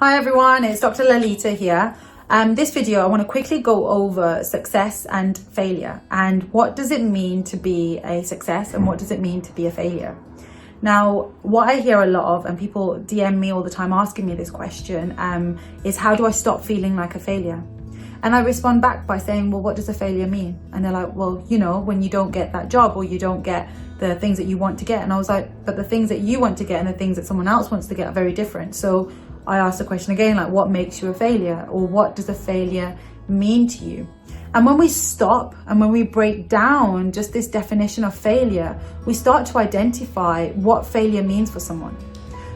Hi everyone, it's Dr. Lalitaa here. This video I want to quickly go over success and failure and what does it mean to be a success and what does it mean to be a failure. Now, what I hear a lot of, and people DM me all the time asking me this question, is how do I stop feeling like a failure? And I respond back by saying, well, what does a failure mean? And they're like, well, you know, when you don't get that job or you don't get the things that you want to get. And I was like, but the things that you want to get and the things that someone else wants to get are very different. So I asked the question again, like, what makes you a failure? Or what does a failure mean to you? And when we stop and when we break down just this definition of failure, we start to identify what failure means for someone.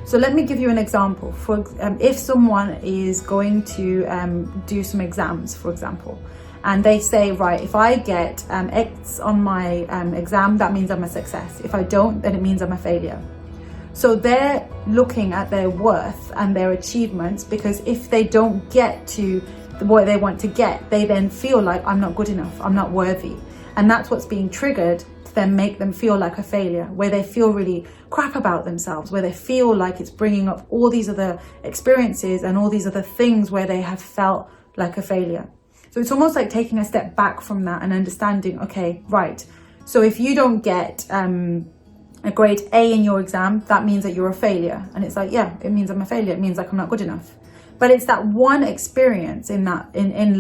So let me give you an example. For if someone is going to do some exams, for example, and they say, right, if I get X on my exam, that means I'm a success. If I don't, then it means I'm a failure. So they're looking at their worth and their achievements, because if they don't get to what they want to get, they then feel like I'm not good enough, I'm not worthy. And that's what's being triggered to then make them feel like a failure, where they feel really crap about themselves, where they feel like it's bringing up all these other experiences and all these other things where they have felt like a failure. So it's almost like taking a step back from that and understanding, okay, right. So if you don't get a grade A in your exam, that means that you're a failure. And it's like, yeah, it means I'm a failure. It means like I'm not good enough. But it's that one experience in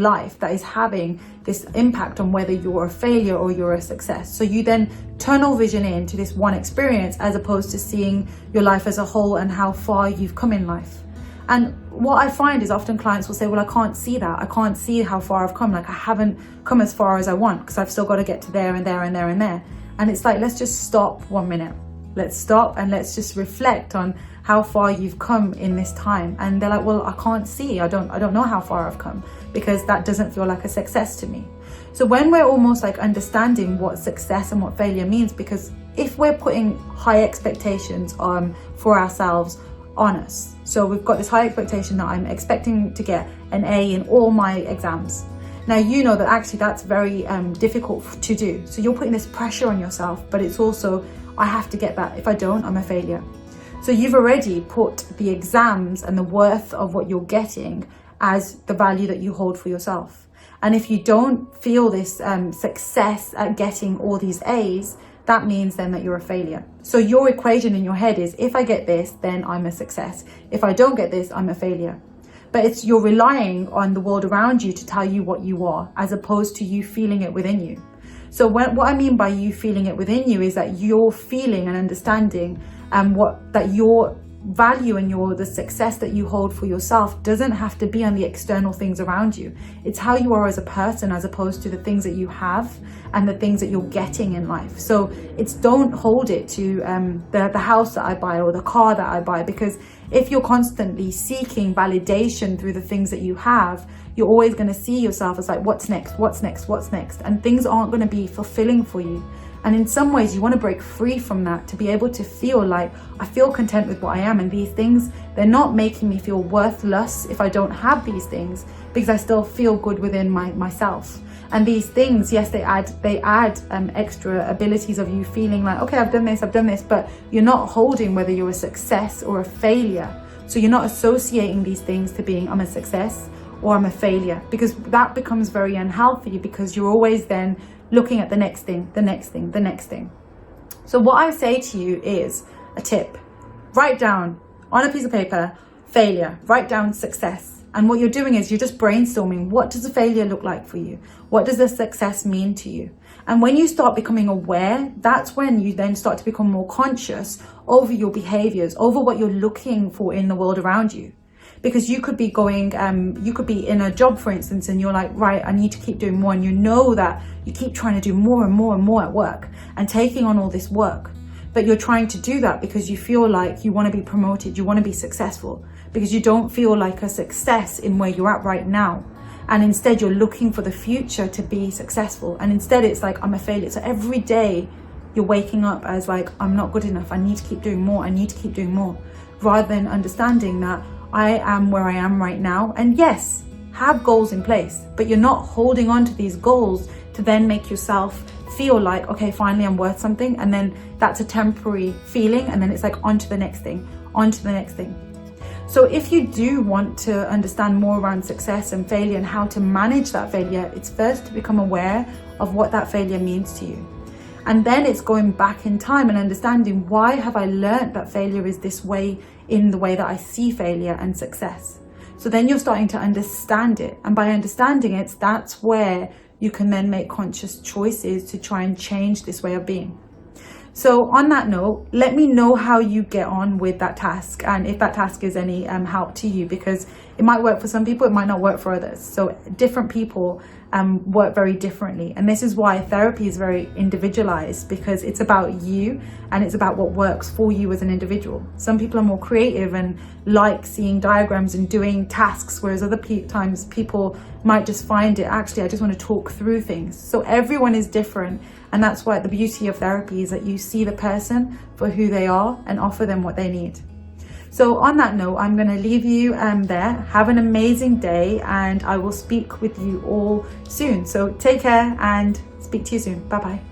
life that is having this impact on whether you're a failure or you're a success. So you then tunnel vision into this one experience as opposed to seeing your life as a whole and how far you've come in life. And what I find is often clients will say, well, I can't see that. I can't see how far I've come. Like, I haven't come as far as I want because I've still got to get to there and there and there and there. And it's like, let's just stop 1 minute. Let's stop and let's just reflect on how far you've come in this time. And they're like, well, I can't see. I don't know how far I've come because that doesn't feel like a success to me. So when we're almost like understanding what success and what failure means, because if we're putting high expectations for ourselves on us, so we've got this high expectation that I'm expecting to get an A in all my exams. Now, you know that actually that's very difficult to do. So you're putting this pressure on yourself, but it's also, I have to get that. If I don't, I'm a failure. So you've already put the exams and the worth of what you're getting as the value that you hold for yourself. And if you don't feel this success at getting all these A's, that means then that you're a failure. So your equation in your head is, if I get this, then I'm a success. If I don't get this, I'm a failure. But you're relying on the world around you to tell you what you are, as opposed to you feeling it within you. So what I mean by you feeling it within you is that you're feeling and understanding that your value and the success that you hold for yourself doesn't have to be on the external things around you. It's how you are as a person, as opposed to the things that you have and the things that you're getting in life. So don't hold it to the house that I buy or the car that I buy, because if you're constantly seeking validation through the things that you have, you're always going to see yourself as like, what's next, what's next, what's next? And things aren't going to be fulfilling for you. And in some ways, you want to break free from that to be able to feel like, I feel content with what I am. And these things, they're not making me feel worthless if I don't have these things, because I still feel good within myself. And these things, yes, they add extra abilities of you feeling like, okay, I've done this, but you're not holding whether you're a success or a failure. So you're not associating these things to being, I'm a success or I'm a failure, because that becomes very unhealthy, because you're always then looking at the next thing, the next thing, the next thing. So what I say to you is a tip. Write down on a piece of paper, failure, write down success. And what you're doing is you're just brainstorming, what does a failure look like for you? What does a success mean to you? And when you start becoming aware, that's when you then start to become more conscious over your behaviors, over what you're looking for in the world around you. Because you could be you could be in a job, for instance, and you're like, right, I need to keep doing more. And you know that you keep trying to do more and more and more at work and taking on all this work. But you're trying to do that because you feel like you want to be promoted, you want to be successful, because you don't feel like a success in where you're at right now. And instead you're looking for the future to be successful. And instead it's like, I'm a failure. So every day you're waking up as like, I'm not good enough. I need to keep doing more. I need to keep doing more. Rather than understanding that I am where I am right now. And yes, have goals in place, but you're not holding on to these goals to then make yourself feel like, okay, finally I'm worth something. And then that's a temporary feeling. And then it's like on to the next thing, on to the next thing. So if you do want to understand more around success and failure and how to manage that failure, it's first to become aware of what that failure means to you. And then it's going back in time and understanding, why have I learned that failure is this way in the way that I see failure and success? So then you're starting to understand it. And by understanding it, that's where you can then make conscious choices to try and change this way of being. So on that note, let me know how you get on with that task, and if that task is any help to you, because it might work for some people, it might not work for others. So different people work very differently, and this is why therapy is very individualized, because it's about you and it's about what works for you as an individual. Some people are more creative and like seeing diagrams and doing tasks, whereas other times people might just find it, actually I just want to talk through things. So everyone is different, and that's why the beauty of therapy is that you see the person for who they are and offer them what they need. So on that note, I'm going to leave you there. Have an amazing day, and I will speak with you all soon. So take care and speak to you soon. Bye bye.